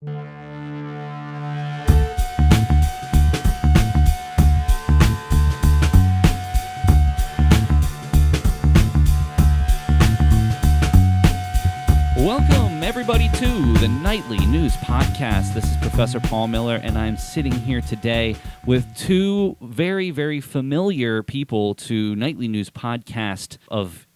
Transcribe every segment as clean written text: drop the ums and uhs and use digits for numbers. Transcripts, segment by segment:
Welcome, everybody, to the Nightly News Podcast. This is Professor Paul Miller, and I'm sitting here today with two very, very familiar people to Nightly News Podcast of,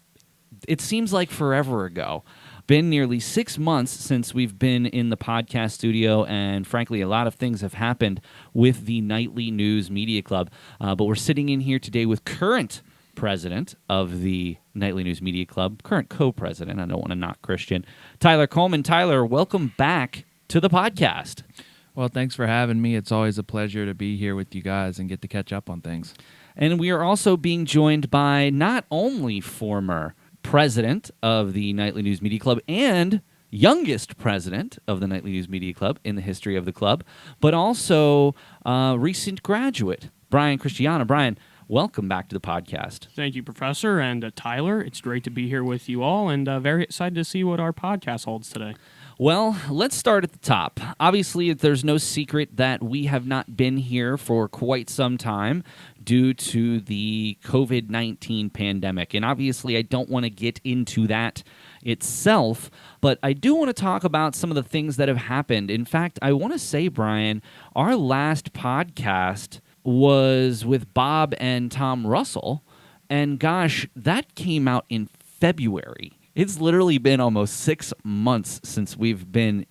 it seems like forever ago. Been nearly 6 months since we've been in the podcast studio, and frankly, a lot of things have happened with the Nightly News Media Club. But we're sitting in here today with current president of the Nightly News Media Club, current co-president, I don't want to knock Christian, Tyler Coleman. Tyler, welcome back to the podcast. Well, thanks for having me. It's always a pleasure to be here with you guys and get to catch up on things. And we are also being joined by not only former president of the Nightly News Media Club and youngest president of the Nightly News Media Club in the history of the club, but also recent graduate, Christiana. Brian, welcome back to the podcast. Thank you, Professor, and Tyler. It's great to be here with you all, and very excited to see what our podcast holds today. Well, let's start at the top. Obviously, there's no secret that we have not been here for quite some time due to the COVID-19 pandemic. And obviously, I don't want to get into that itself, but I do want to talk about some of the things that have happened. In fact, I want to say, Brian, our last podcast was with Bob and Tom Russell, and gosh, that came out in February. It's literally been almost 6 months since we've been,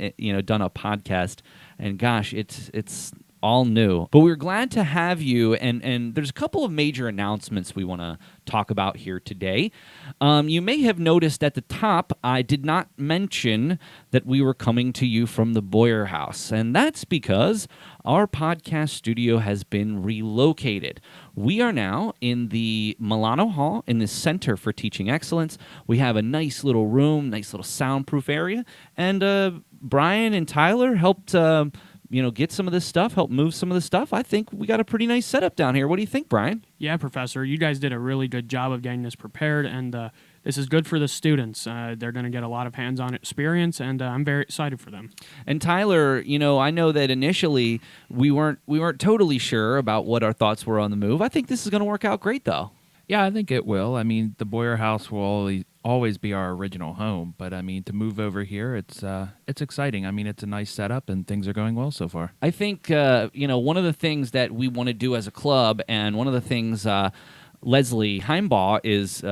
done a podcast, and gosh, it's all new. But we're glad to have you, and there's a couple of major announcements we want to talk about here today. You may have noticed at the top, I did not mention that we were coming to you from the Boyer House, and that's because our podcast studio has been relocated. We are now in the Milano Hall in the Center for Teaching Excellence. We have a nice little room, nice little soundproof area, and Brian and Tyler helped get some of this stuff, help move some of the stuff. I think we got a pretty nice setup down here. What do you think, Brian? Yeah, Professor, you guys did a really good job of getting this prepared, and this is good for the students. They're going to get a lot of hands-on experience, and I'm very excited for them. And Tyler, I know that initially we weren't totally sure about what our thoughts were on the move. I think this is going to work out great, though. Yeah, I think it will. I mean, the Boyer House will always be our original home, but I mean, to move over here, it's exciting. I mean, it's a nice setup, and things are going well so far. I think one of the things that we want to do as a club, and one of the things Leslie Heimbaugh is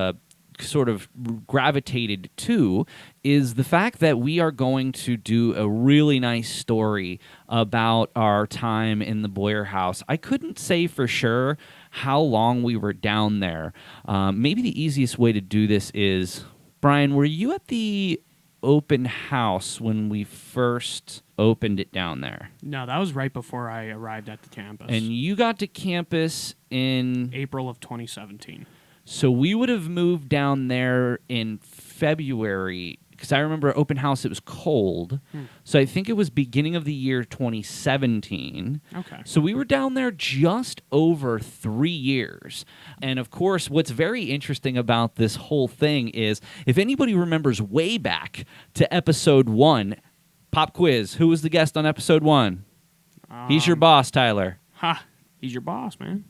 sort of gravitated to, is the fact that we are going to do a really nice story about our time in the Boyer House. I couldn't say for sure how long we were down there. Maybe the easiest way to do this is, Brian, were you at the open house when we first opened it down there? No, that was right before I arrived at the campus. And you got to campus in April of 2017. So we would have moved down there in February, because I remember open house, it was cold. So I think it was beginning of the year 2017. Okay. So we were down there just over 3 years. And of course, what's very interesting about this whole thing is, if anybody remembers way back to episode 1, pop quiz, who was the guest on episode 1? He's your boss, Tyler. Ha! He's your boss, man.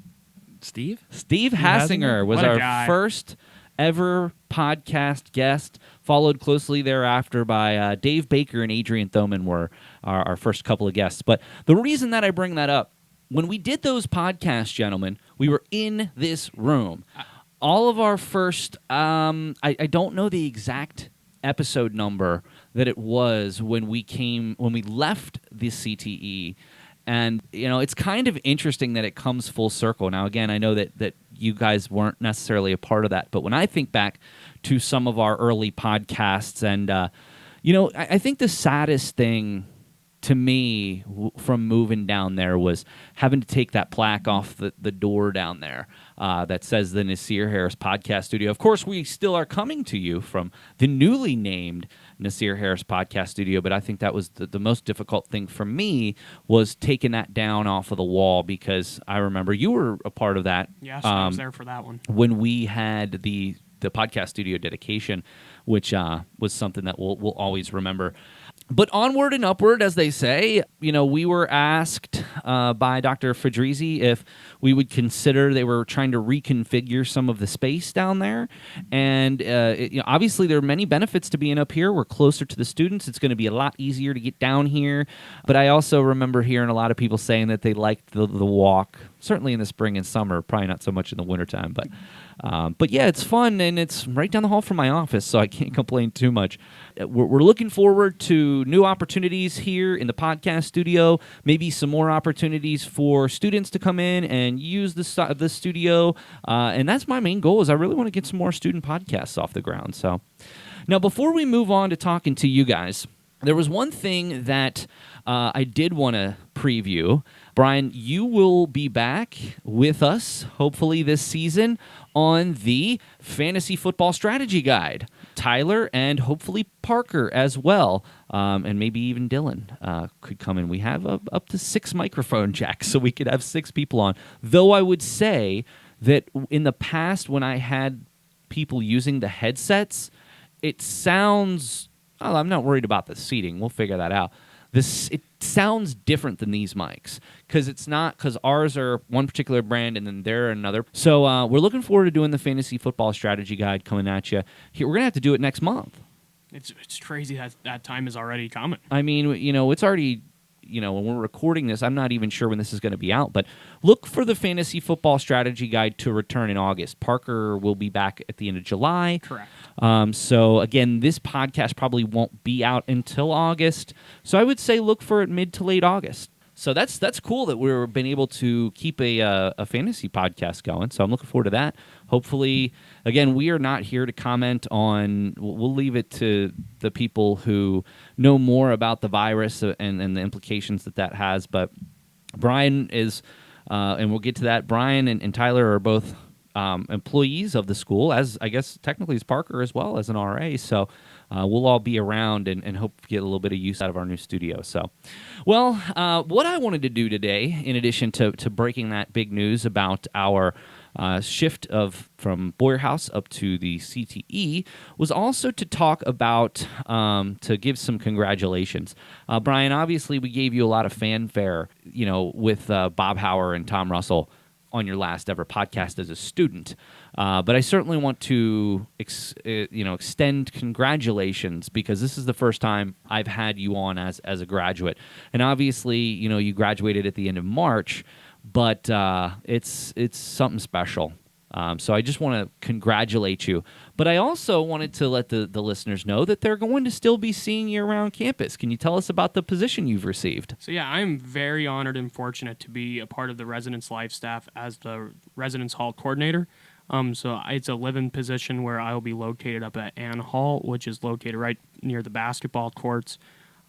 Steve Hassinger was our first ever podcast guest, followed closely thereafter by Dave Baker and Adrian Thoman were our first couple of guests. But the reason that I bring that up, when we did those podcasts, gentlemen, we were in this room. All of our first, I don't know the exact episode number that it was when we left the CTE. And, it's kind of interesting that it comes full circle. Now, again, I know that you guys weren't necessarily a part of that, but when I think back to some of our early podcasts, and, I think the saddest thing to me from moving down there was having to take that plaque off the door down there that says the Nasir Harris Podcast Studio. Of course, we still are coming to you from the newly named Nasir Harris Podcast Studio, but I think that was the most difficult thing for me, was taking that down off of the wall, because I remember you were a part of that. Yes, I was there for that one. When we had the podcast studio dedication, which was something that we'll always remember. But onward and upward, as they say. We were asked by Dr. Fedrizi if we would consider, they were trying to reconfigure some of the space down there. And obviously there are many benefits to being up here. We're closer to the students. It's going to be a lot easier to get down here. But I also remember hearing a lot of people saying that they liked the walk, certainly in the spring and summer, probably not so much in the wintertime. But yeah, it's fun, and it's right down the hall from my office, so I can't complain too much. We're looking forward to new opportunities here in the podcast studio, maybe some more opportunities for students to come in and use the studio, and that's my main goal, is I really want to get some more student podcasts off the ground. So now, before we move on to talking to you guys, there was one thing that I did want to preview. Brian, you will be back with us, hopefully this season, on the Fantasy Football Strategy Guide. Tyler and hopefully Parker as well, and maybe even Dylan could come in. We have up to 6 microphone jacks, so we could have 6 people on. Though I would say that in the past, when I had people using the headsets, it sounds... Oh, I'm not worried about the seating. We'll figure that out. It sounds different than these mics because ours are one particular brand and then they're another. So we're looking forward to doing the Fantasy Football Strategy Guide coming at you. We're going to have to do it next month. It's crazy that time is already coming. I mean, it's already... when we're recording this, I'm not even sure when this is going to be out, but look for the Fantasy Football Strategy Guide to return in August. Parker will be back at the end of July. Correct. So, again, this podcast probably won't be out until August. So I would say look for it mid to late August. So that's cool that we've been able to keep a fantasy podcast going. So I'm looking forward to that. Hopefully, again, we are not here to comment on. We'll leave it to the people who know more about the virus and the implications that has. But Brian is, and we'll get to that. Brian and Tyler are both employees of the school, as I guess technically as Parker as well as an RA. So we'll all be around and hope to get a little bit of use out of our new studio. So, well, what I wanted to do today, in addition to breaking that big news about our shift from Boyer House up to the CTE, was also to talk about, to give some congratulations. Brian, obviously we gave you a lot of fanfare, with Bob Hauer and Tom Russell on your last ever podcast as a student. But I certainly want to extend congratulations, because this is the first time I've had you on as a graduate. And obviously, you graduated at the end of March, but it's something special. So I just want to congratulate you. But I also wanted to let the listeners know that they're going to still be seeing you around campus. Can you tell us about the position you've received? So yeah, I'm very honored and fortunate to be a part of the Residence Life staff as the Residence Hall coordinator. So it's a live-in position where I will be located up at Ann Hall, which is located right near the basketball courts.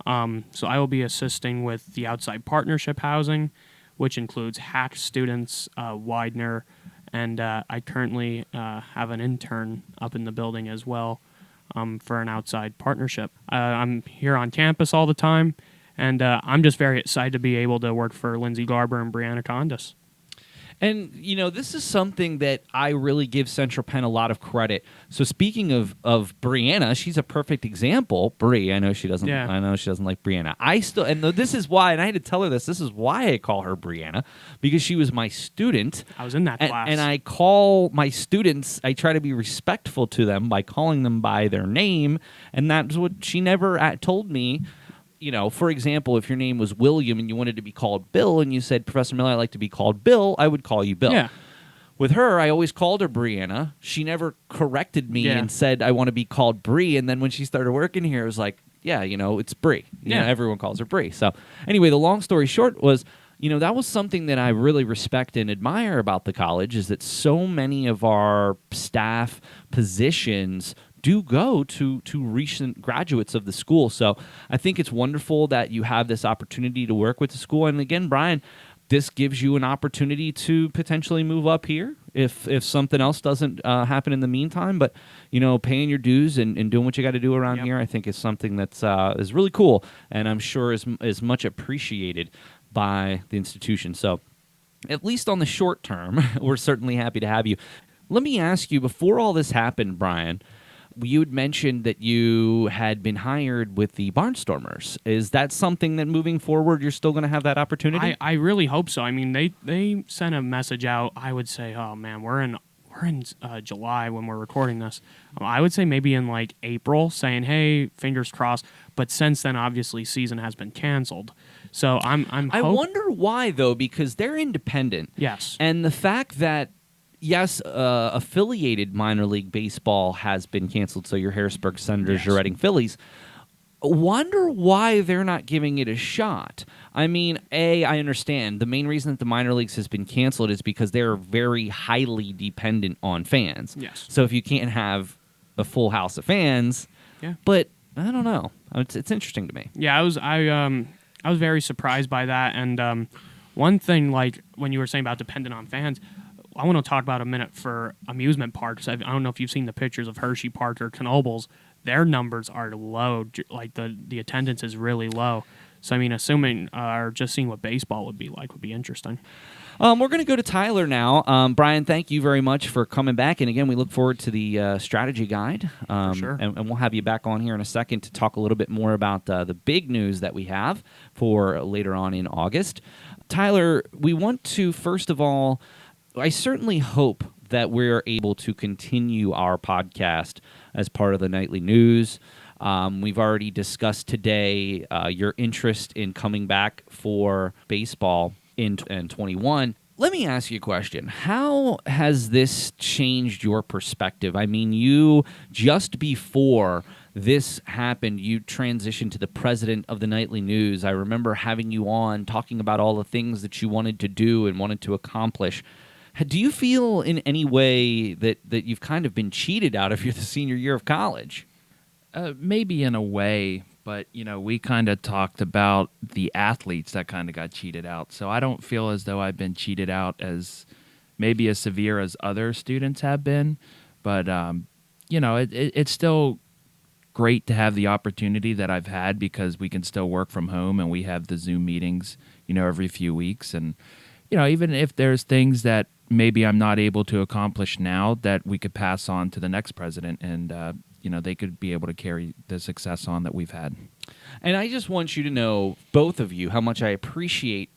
So I will be assisting with the outside partnership housing, which includes HAC students, Widener, and I currently have an intern up in the building as well for an outside partnership. I'm here on campus all the time, and I'm just very excited to be able to work for Lindsay Garber and Brianna Condas. And, this is something that I really give Central Penn a lot of credit. So speaking of Brianna, she's a perfect example. Bri, I know she doesn't like Brianna. And this is why, and I had to tell her this is why I call her Brianna, because she was my student. I was in that class. And I call my students, I try to be respectful to them by calling them by their name, and that's what she never told me. For example, if your name was William and you wanted to be called Bill and you said, Professor Miller, I'd like to be called Bill, I would call you Bill. Yeah. With her, I always called her Brianna. She never corrected me and said, I want to be called Bri. And then when she started working here, it was like, it's Bri. Everyone calls her Bri. So anyway, the long story short was, that was something that I really respect and admire about the college, is that so many of our staff positions do go to recent graduates of the school. So I think it's wonderful that you have this opportunity to work with the school. And again, Brian, this gives you an opportunity to potentially move up here if something else doesn't happen in the meantime. But, paying your dues and doing what you got to do around here, I think is something that's is really cool, and I'm sure is much appreciated by the institution. So at least on the short term, we're certainly happy to have you. Let me ask you, before all this happened, Brian, you had mentioned that you had been hired with the Barnstormers. Is that something that moving forward you're still going to have that opportunity? I really hope so. I mean, they sent a message out. I would say, oh man, we're in July when we're recording this. I would say maybe in like April, saying, hey, fingers crossed. But since then, obviously, season has been canceled. So I wonder why though, because they're independent. Yes, and the fact that yes, affiliated minor league baseball has been canceled. So your Harrisburg Senators, your Reading Phillies. Wonder why they're not giving it a shot. I mean, I understand. The main reason that the minor leagues has been canceled is because they're very highly dependent on fans. Yes. So if you can't have a full house of fans, but I don't know. It's interesting to me. Yeah, I was very surprised by that. And one thing, like when you were saying about dependent on fans, I want to talk about a minute for amusement parks. I don't know if you've seen the pictures of Hershey Park or Knoebels. Their numbers are low. Like the attendance is really low. So I mean, assuming or just seeing what baseball would be like would be interesting. We're going to go to Tyler now. Brian, thank you very much for coming back. And again, we look forward to the strategy guide. For sure. And we'll have you back on here in a second to talk a little bit more about the big news that we have for later on in August. Tyler, we want to, first of all, I certainly hope that we're able to continue our podcast as part of the nightly news. We've already discussed today your interest in coming back for baseball in 21. Let me ask you a question. How has this changed your perspective? I mean, you, just before this happened, you transitioned to the president of the nightly news. I remember having you on talking about all the things that you wanted to do and wanted to accomplish. Do you feel in any way that you've kind of been cheated out of your senior year of college? Maybe in a way, but we kind of talked about the athletes that kind of got cheated out. So I don't feel as though I've been cheated out as maybe as severe as other students have been. But it's still great to have the opportunity that I've had because we can still work from home and we have the Zoom meetings, every few weeks. And even if there's things that maybe I'm not able to accomplish now, that we could pass on to the next president and, they could be able to carry the success on that we've had. And I just want you to know, both of you, how much I appreciate,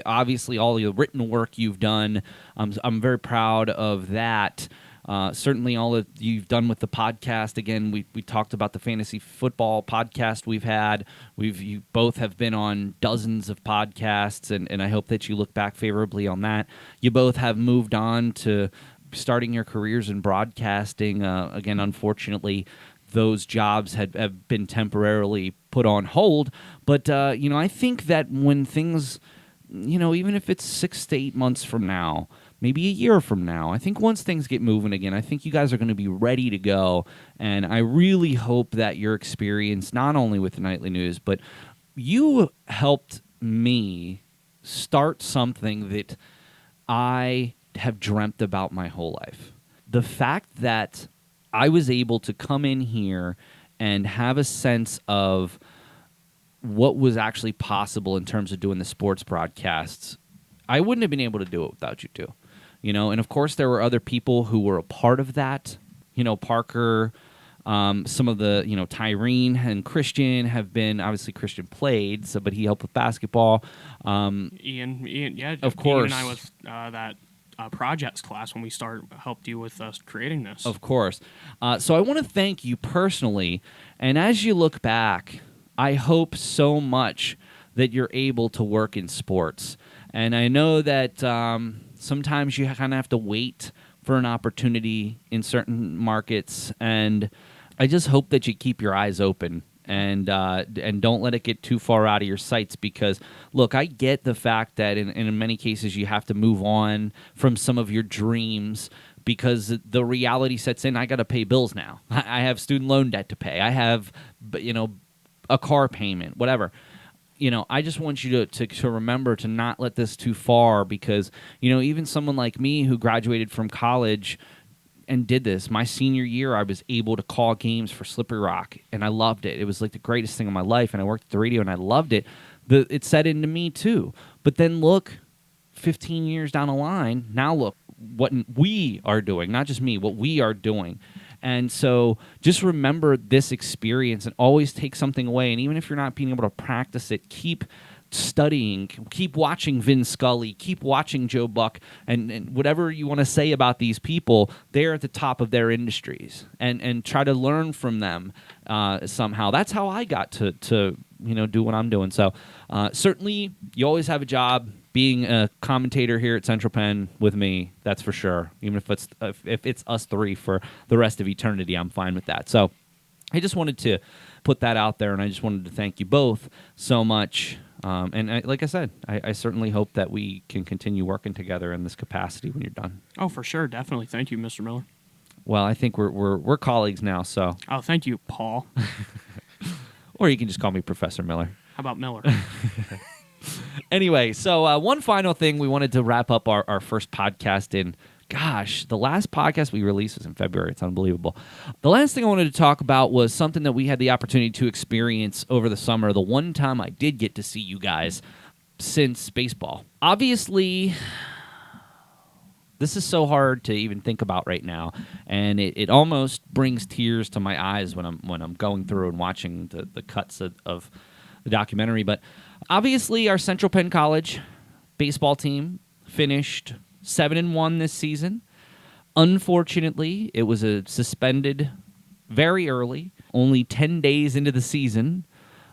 obviously all the written work you've done. I'm very proud of that. Certainly all that you've done with the podcast. Again, we talked about the fantasy football podcast we've had. You both have been on dozens of podcasts, and I hope that you look back favorably on that. You both have moved on to starting your careers in broadcasting. Again, unfortunately, those jobs have been temporarily put on hold. But, I think that when things, even if it's 6 to 8 months from now, maybe a year from now, I think once things get moving again, I think you guys are going to be ready to go. And I really hope that your experience, not only with the nightly news, but you helped me start something that I have dreamt about my whole life. The fact that I was able to come in here and have a sense of what was actually possible in terms of doing the sports broadcasts, I wouldn't have been able to do it without you two. And of course there were other people who were a part of that. Parker, some of the, Tyrene and Christian have been, obviously Christian played, but he helped with basketball. Ian, yeah, of course. Ian and I with that projects class when we helped you with us creating this. Of course. So I want to thank you personally. And as you look back, I hope so much that you're able to work in sports. And I know that sometimes you kind of have to wait for an opportunity in certain markets. And I just hope that you keep your eyes open and don't let it get too far out of your sights because, look, I get the fact that in many cases you have to move on from some of your dreams because the reality sets in. I got to pay bills now. I have student loan debt to pay. I have, a car payment, whatever. I just want you to remember to not let this too far because, even someone like me who graduated from college and did this, my senior year, I was able to call games for Slippery Rock, and I loved it. It was like the greatest thing in my life, and I worked at the radio, and I loved it. It set into me, too. But then look, 15 years down the line, now look what we are doing, not just me, what we are doing. And so just remember this experience and always take something away. And even if you're not being able to practice it, keep studying, keep watching Vin Scully, keep watching Joe Buck, and whatever you want to say about these people, they're at the top of their industries, and try to learn from them somehow. That's how I got to do what I'm doing. So certainly you always have a job being a commentator here at Central Penn with me, that's for sure. Even if it's us three for the rest of eternity, I'm fine with that. So I just wanted to put that out there, and I just wanted to thank you both so much. Like I said, I certainly hope that we can continue working together in this capacity when you're done. Oh, for sure. Definitely. Thank you, Mr. Miller. Well, I think we're colleagues now, so. Oh, thank you, Paul. Or you can just call me Professor Miller. How about Miller? Anyway, so one final thing, we wanted to wrap up our first podcast in. Gosh, the last podcast we released was in February. It's unbelievable. The last thing I wanted to talk about was something that we had the opportunity to experience over the summer, the one time I did get to see you guys since baseball. Obviously, this is so hard to even think about right now, and it almost brings tears to my eyes when I'm going through and watching the cuts of the documentary. But obviously, our Central Penn College baseball team finished 7-1 this season. Unfortunately, it was suspended very early, only 10 days into the season,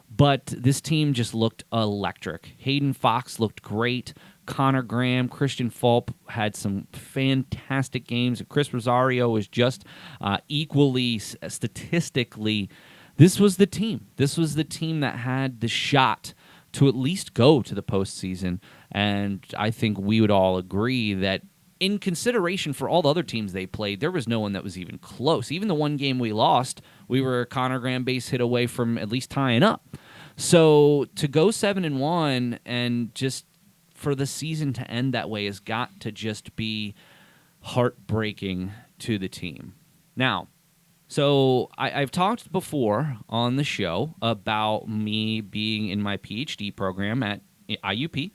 but this team just looked electric. Hayden Fox looked great. Connor Graham, Christian Fulp had some fantastic games. Chris Rosario was just equally statistically. This was the team. This was the team that had the shot to at least go to the postseason. And I think we would all agree that in consideration for all the other teams they played, there was no one that was even close. Even the one game we lost, we were a Connor Graham base hit away from at least tying up. So to go 7-1 and just for the season to end that way has got to just be heartbreaking to the team. Now, so I've talked before on the show about me being in my PhD program at IUP,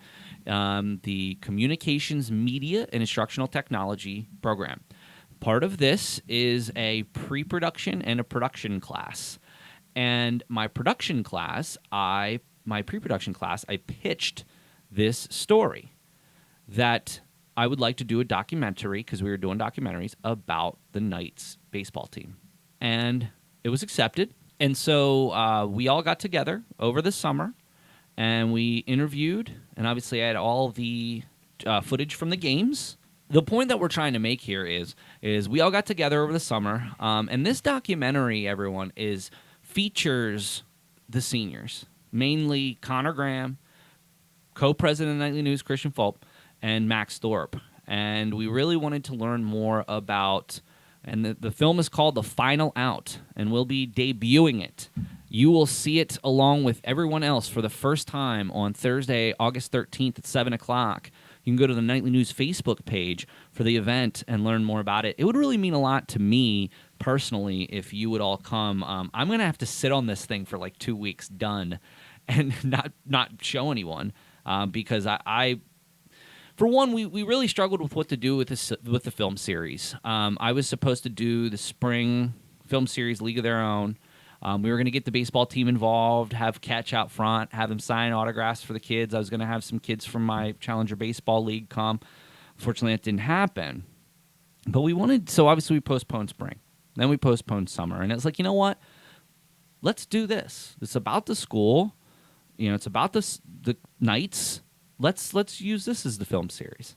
the Communications, Media, and Instructional Technology program. Part of this is a pre-production and a production class. And my pre-production class, I pitched this story that I would like to do a documentary, because we were doing documentaries, about the Knights baseball team. And it was accepted. And so we all got together over the summer, and we interviewed, and obviously I had all the footage from the games. The point that we're trying to make here is we all got together over the summer, and this documentary, everyone, features the seniors, mainly Connor Graham, Co-President of Nightly News, Christian Fulp, and Max Thorpe. And we really wanted to learn more about, and the film is called The Final Out, and we'll be debuting it. You will see it along with everyone else for the first time on Thursday, August 13th at 7 o'clock. You can go to the Nightly News Facebook page for the event and learn more about it. It would really mean a lot to me personally if you would all come. I'm going to have to sit on this thing for like 2 weeks done and not show anyone because I for one, we really struggled with what to do with the film series. I was supposed to do the spring film series League of Their Own. We were going to get the baseball team involved, have Catch out front, have them sign autographs for the kids. I was going to have some kids from my Challenger Baseball League come. Fortunately, that didn't happen. But so obviously we postponed spring. Then we postponed summer. And it's like, you know what? Let's do this. It's about the school. It's about the Knights. Let's use this as the film series.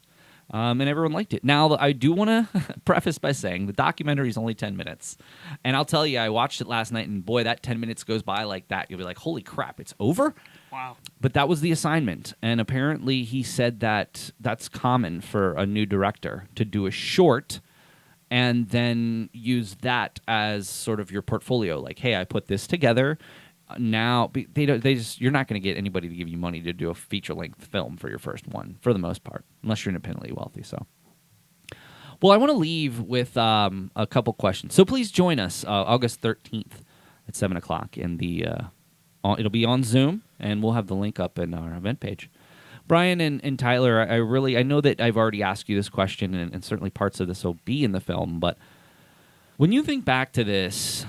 And everyone liked it. Now, I do want to preface by saying the documentary is only 10 minutes. And I'll tell you, I watched it last night, and boy, that 10 minutes goes by like that. You'll be like, holy crap, it's over? Wow. But that was the assignment. And apparently he said that that's common for a new director to do a short and then use that as sort of your portfolio. Like, hey, I put this together. Now you're not going to get anybody to give you money to do a feature-length film for your first one, for the most part, unless you're independently wealthy. So, well, I want to leave with a couple questions. So please join us August 13th at 7 o'clock in the. It'll be on Zoom, and we'll have the link up in our event page. Brian and Tyler, I know that I've already asked you this question, and certainly parts of this will be in the film, but When you think back to this,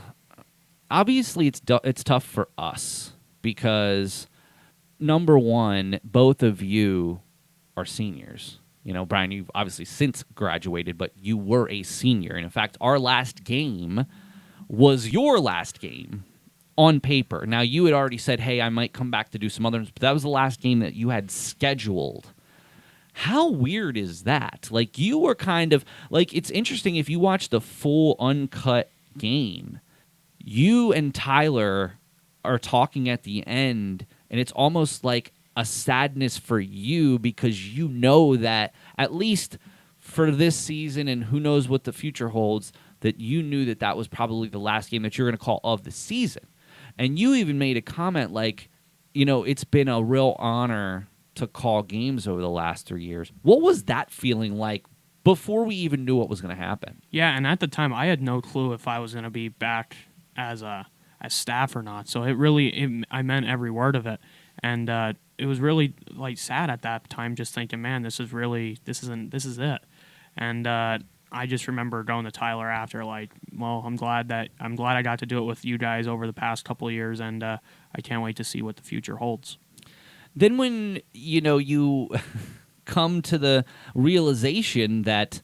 obviously it's tough for us because, number one, both of you are seniors. You know, Brian, you've obviously since graduated, but you were a senior. And in fact, our last game was your last game on paper. Now, you had already said, hey, I might come back to do some others, but that was the last game that you had scheduled. How weird is that? Like, you were kind of, like, it's interesting if you watch the full uncut game, you and Tyler are talking at the end, and it's almost like a sadness for you because you know that, at least for this season and who knows what the future holds, that you knew that that was probably the last game that you're going to call of the season. And you even made a comment like, you know, it's been a real honor to call games over the last 3 years. What was that feeling like before we even knew what was going to happen? Yeah, and at the time, I had no clue if I was going to be back as staff or not. So I meant every word of it, and it was really like sad at that time, just thinking, man, this is it. And I just remember going to Tyler after, like, well, I'm glad I got to do it with you guys over the past couple of years, and I can't wait to see what the future holds. Then when, you know, you come to the realization that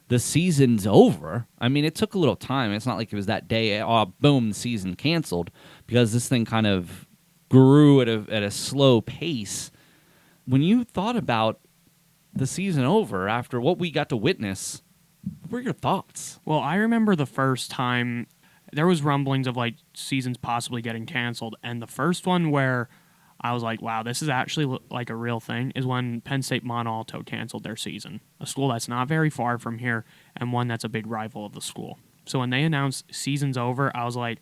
the season's over, I mean, it took a little time. It's not like it was that day, oh, boom, the season canceled, because this thing kind of grew at a slow pace. When you thought about the season over after what we got to witness, what were your thoughts? Well, I remember the first time there was rumblings of, like, seasons possibly getting canceled, and the first one where I was like, wow, this is actually like a real thing, is when Penn State Montalto canceled their season, a school that's not very far from here and one that's a big rival of the school. So when they announced season's over, I was like,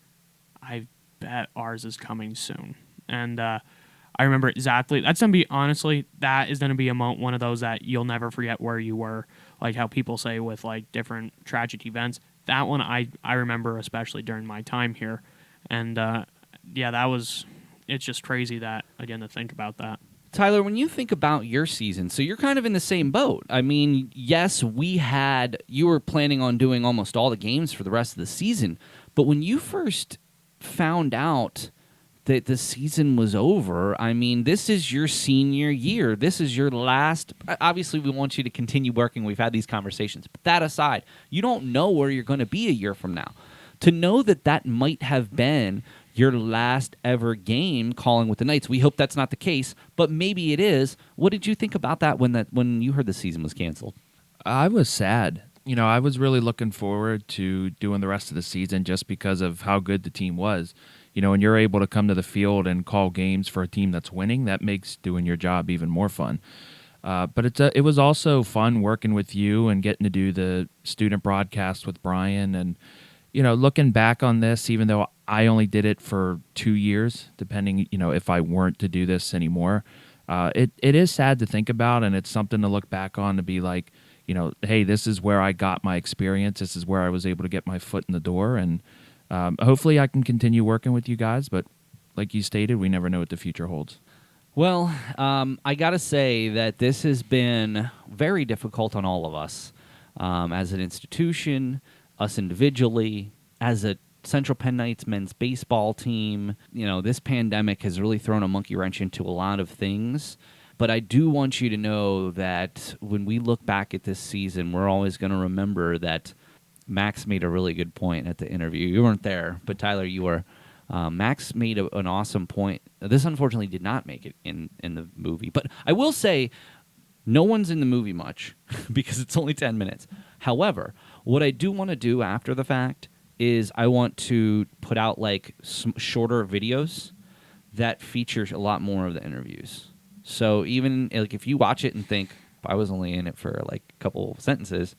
I bet ours is coming soon. And I remember exactly, that's going to be, honestly, that is going to be one of those that you'll never forget where you were, like how people say with, like, different tragic events. That one I remember especially during my time here. And yeah, it's just crazy that, again, to think about that. Tyler, when you think about your season, so you're kind of in the same boat. I mean, yes, you were planning on doing almost all the games for the rest of the season, but when you first found out that the season was over, I mean, this is your senior year. This is your last. Obviously, we want you to continue working. We've had these conversations. But that aside, you don't know where you're going to be a year from now. To know that that might have been your last ever game calling with the Knights. We hope that's not the case, but maybe it is. What did you think about that when you heard the season was canceled? I was sad. You know, I was really looking forward to doing the rest of the season just because of how good the team was. You know, when you're able to come to the field and call games for a team that's winning, that makes doing your job even more fun. But it was also fun working with you and getting to do the student broadcast with Brian. And, you know, looking back on this, even though I only did it for 2 years, depending, you know, if I weren't to do this anymore, it is sad to think about, and it's something to look back on to be like, you know, hey, this is where I got my experience. This is where I was able to get my foot in the door, and hopefully I can continue working with you guys. But like you stated, we never know what the future holds. Well, I got to say that this has been very difficult on all of us as an institution, us individually, as a Central Penn Knights men's baseball team. You know, this pandemic has really thrown a monkey wrench into a lot of things. But I do want you to know that when we look back at this season, we're always going to remember that Max made a really good point at the interview. You weren't there, but Tyler, you were. Max made an awesome point. This unfortunately did not make it in the movie. But I will say, no one's in the movie much because it's only 10 minutes. However, what I do want to do after the fact is I want to put out like some shorter videos that features a lot more of the interviews. So even like if you watch it and think, I was only in it for like a couple sentences,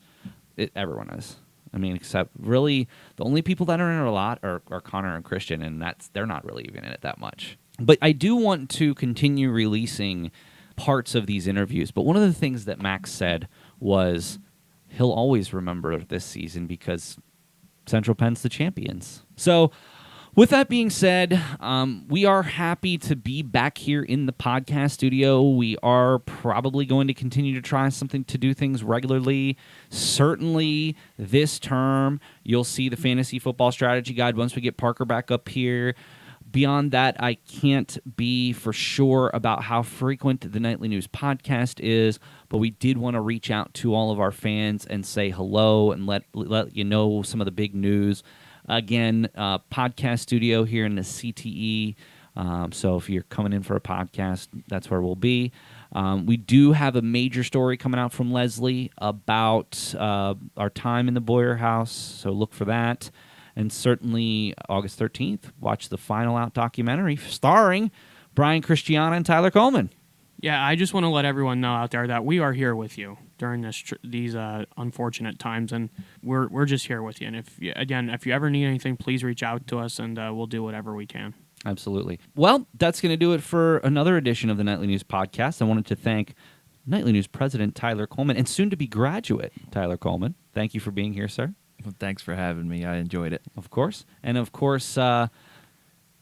everyone is. I mean, except really the only people that are in it a lot are Connor and Christian, and they're not really even in it that much. But I do want to continue releasing parts of these interviews. But one of the things that Max said was he'll always remember this season because Central Penn's the champions. So With that being said, we are happy to be back here in the podcast studio. We are probably going to continue to try something to do things regularly. Certainly this term, you'll see the Fantasy Football Strategy Guide once we get Parker back up here. Beyond that, I can't be for sure about how frequent the Nightly News podcast is, but we did want to reach out to all of our fans and say hello and let you know some of the big news. Again, podcast studio here in the CTE. So if you're coming in for a podcast, that's where we'll be. We do have a major story coming out from Leslie about our time in the Boyer House, so look for that. And certainly August 13th, watch the Final Out documentary starring Brian Christiana and Tyler Coleman. Yeah, I just want to let everyone know out there that we are here with you during these unfortunate times, and we're just here with you. And if you ever need anything, please reach out to us, and we'll do whatever we can. Absolutely. Well, that's going to do it for another edition of the Nightly News podcast. I wanted to thank Nightly News President Tyler Coleman and soon-to-be graduate Tyler Coleman. Thank you for being here, sir. Well, thanks for having me. I enjoyed it. Of course. And, of course,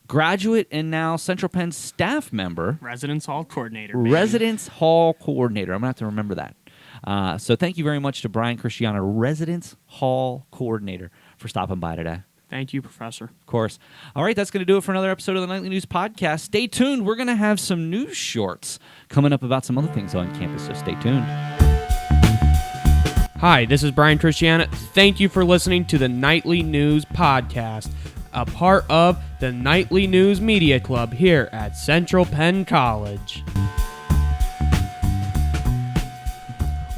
graduate and now Central Penn staff member. Residence Hall Coordinator. Residence Hall Coordinator. I'm going to have to remember that. So thank you very much to Brian Christiana, Residence Hall Coordinator, for stopping by today. Thank you, Professor. Of course. All right, that's going to do it for another episode of the Nightly News Podcast. Stay tuned. We're going to have some news shorts coming up about some other things on campus, so stay tuned. Hi, this is Brian Christiana. Thank you for listening to the Nightly News Podcast, a part of the Nightly News Media Club here at Central Penn College.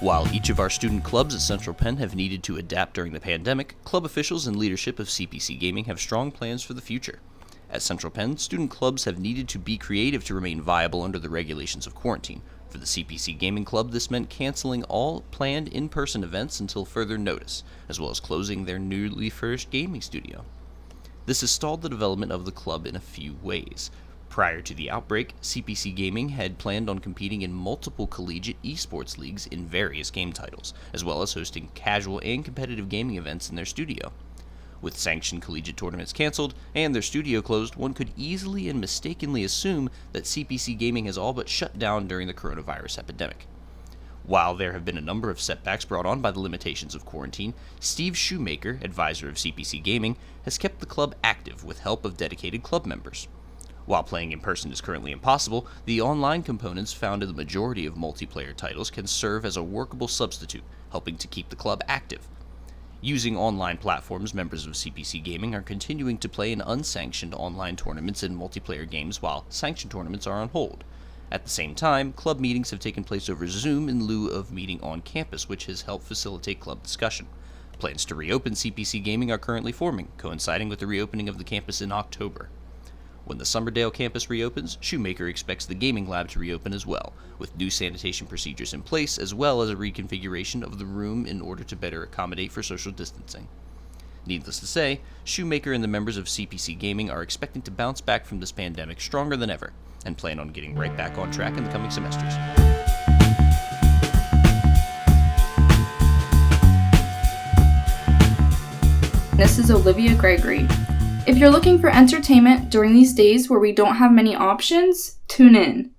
While each of our student clubs at Central Penn have needed to adapt during the pandemic, club officials and leadership of CPC Gaming have strong plans for the future. At Central Penn, student clubs have needed to be creative to remain viable under the regulations of quarantine. For the CPC Gaming Club, this meant canceling all planned in-person events until further notice, as well as closing their newly furnished gaming studio. This has stalled the development of the club in a few ways. Prior to the outbreak, CPC Gaming had planned on competing in multiple collegiate esports leagues in various game titles, as well as hosting casual and competitive gaming events in their studio. With sanctioned collegiate tournaments canceled and their studio closed, one could easily and mistakenly assume that CPC Gaming has all but shut down during the coronavirus epidemic. While there have been a number of setbacks brought on by the limitations of quarantine, Steve Shoemaker, advisor of CPC Gaming, has kept the club active with help of dedicated club members. While playing in person is currently impossible, the online components found in the majority of multiplayer titles can serve as a workable substitute, helping to keep the club active. Using online platforms, members of CPC Gaming are continuing to play in unsanctioned online tournaments and multiplayer games while sanctioned tournaments are on hold. At the same time, club meetings have taken place over Zoom in lieu of meeting on campus, which has helped facilitate club discussion. Plans to reopen CPC Gaming are currently forming, coinciding with the reopening of the campus in October. When the Summerdale campus reopens, Shoemaker expects the gaming lab to reopen as well, with new sanitation procedures in place as well as a reconfiguration of the room in order to better accommodate for social distancing. Needless to say, Shoemaker and the members of CPC Gaming are expecting to bounce back from this pandemic stronger than ever, and plan on getting right back on track in the coming semesters. This is Olivia Gregory. If you're looking for entertainment during these days where we don't have many options, tune in.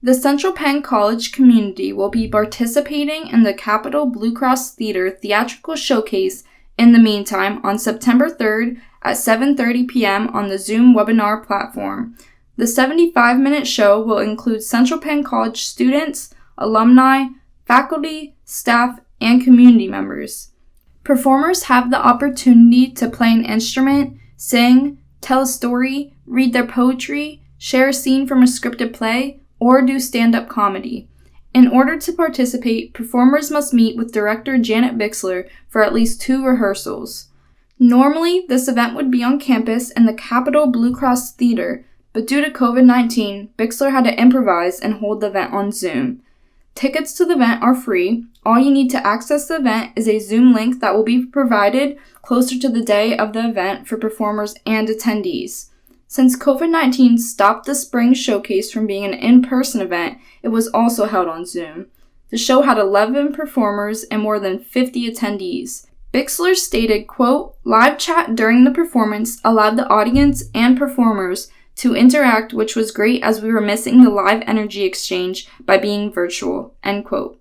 The Central Penn College community will be participating in the Capitol Blue Cross Theater Theatrical Showcase in the meantime on September 3rd at 7:30 p.m. on the Zoom webinar platform. The 75-minute show will include Central Penn College students, alumni, faculty, staff, and community members. Performers have the opportunity to play an instrument, sing, tell a story, read their poetry, share a scene from a scripted play, or do stand-up comedy. In order to participate, performers must meet with director Janet Bixler for at least 2 rehearsals. Normally, this event would be on campus in the Capitol Blue Cross Theater, but due to COVID-19, Bixler had to improvise and hold the event on Zoom. Tickets to the event are free. All you need to access the event is a Zoom link that will be provided closer to the day of the event for performers and attendees. Since COVID-19 stopped the spring showcase from being an in-person event, it was also held on Zoom. The show had 11 performers and more than 50 attendees. Bixler stated, quote, "Live chat during the performance allowed the audience and performers to interact, which was great as we were missing the live energy exchange by being virtual," end quote.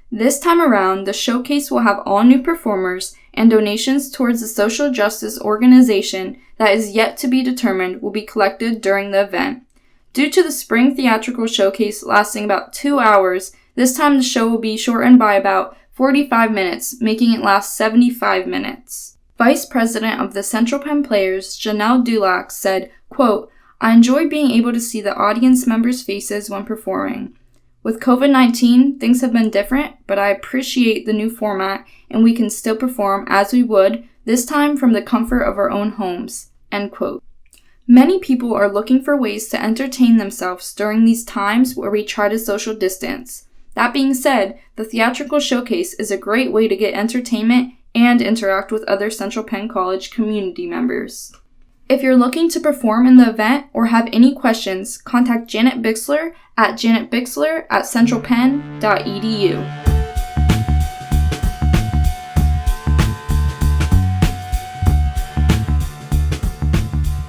This time around, the showcase will have all new performers, and donations towards the social justice organization that is yet to be determined will be collected during the event. Due to the spring theatrical showcase lasting about 2 hours, this time the show will be shortened by about 45 minutes, making it last 75 minutes. Vice President of the Central Penn Players, Jenelle Dulack, said, quote, "I enjoy being able to see the audience members' faces when performing. With COVID-19, things have been different, but I appreciate the new format and we can still perform as we would, this time from the comfort of our own homes," end quote. Many people are looking for ways to entertain themselves during these times where we try to social distance. That being said, the theatrical showcase is a great way to get entertainment and interact with other Central Penn College community members. If you're looking to perform in the event or have any questions, contact Janet Bixler at janetbixler@centralpenn.edu.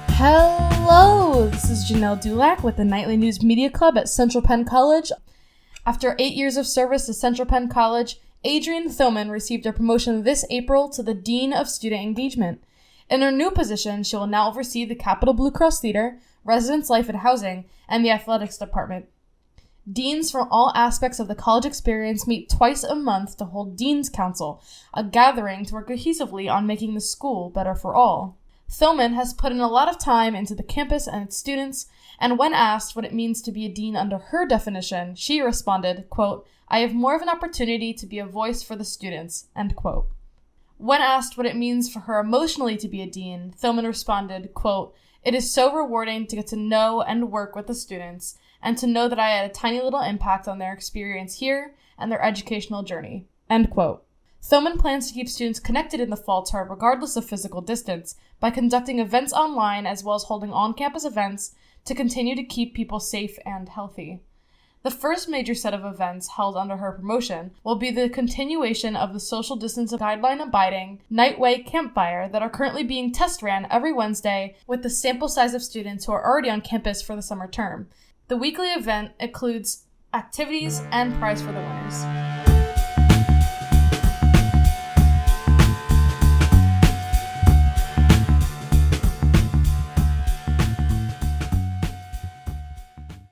Hello, this is Jenelle Dulack with the Nightly News Media Club at Central Penn College. After 8 years of service to Central Penn College, Adrienne Thoman received a promotion this April to the Dean of Student Engagement. In her new position, she will now oversee the Capital Blue Cross Theater, Residence Life and Housing, and the Athletics Department. Deans from all aspects of the college experience meet twice a month to hold Dean's Council, a gathering to work cohesively on making the school better for all. Thoman has put in a lot of time into the campus and its students, and when asked what it means to be a dean under her definition, she responded, quote, "I have more of an opportunity to be a voice for the students," end quote. When asked what it means for her emotionally to be a dean, Thoman responded, quote, "It is so rewarding to get to know and work with the students, and to know that I had a tiny little impact on their experience here and their educational journey," end quote. Thoman plans to keep students connected in the fall term regardless of physical distance by conducting events online as well as holding on-campus events to continue to keep people safe and healthy. The first major set of events held under her promotion will be the continuation of the social distance guideline abiding Nightway Campfire that are currently being test ran every Wednesday with the sample size of students who are already on campus for the summer term. The weekly event includes activities and prize for the winners.